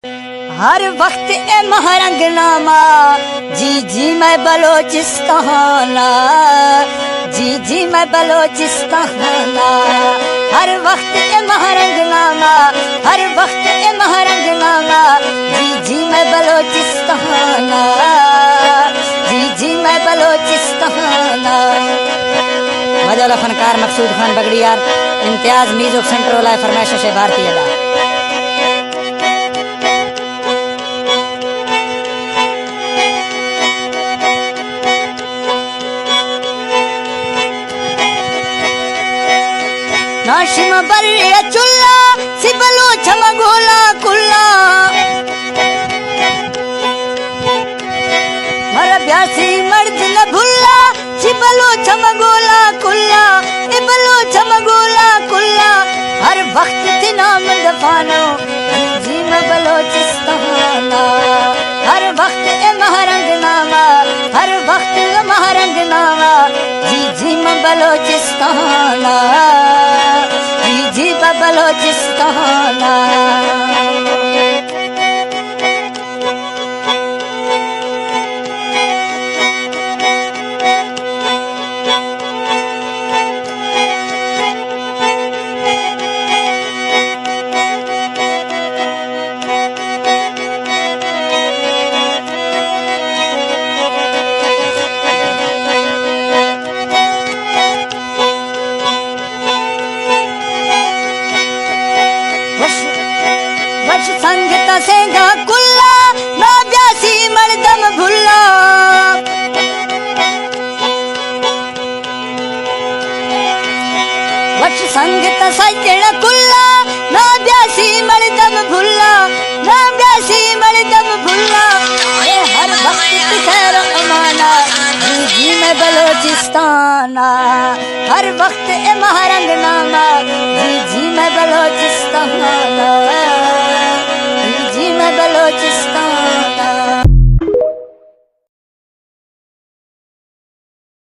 हर वक्त ए महरंगनामा जी जी मैं बलोचिस्ताना, जी जी मैं बलोचिस्ताना। हर वक्त ए महरंगनामा, हर वक्त ए महरंगनामा, जी जी मैं बलोचिस्ताना, जी जी मैं बलोचिस्ताना। मजल फनकार मकसूद खान बगड़ियार इम्तियाज म्यूजिक सेंटर वाला फरमाइश से भारतीय दा नाशिम बल्ले चुल्ला सिबलो छमगोला कुल्ला मर ब्यासी मर्द न भुल्ला सिबलो छमगोला कुल्ला इबलो छमगोला कुल्ला। हर वक्त तिनाम दफानो जी मैं बलोचिस्ताना, हर वक्त ए महरंगनामा, हर वक्त महरंगनामा, जी जी मैं बलोचिस्ताना, जी जी मैं बलोचिस्ताना। संगत सेंगा कुल्ला ना ब्यासी मर्दम भुल्ला, वश संगत सजण कुल्ला ना ब्यासी मर्दम भुल्ला, ना ब्यासी मर्दम भुल्ला। हर वक्त खैर अमाना जी जी मैं बलोचिस्ताना, हर वक्त ए महरंगनामा,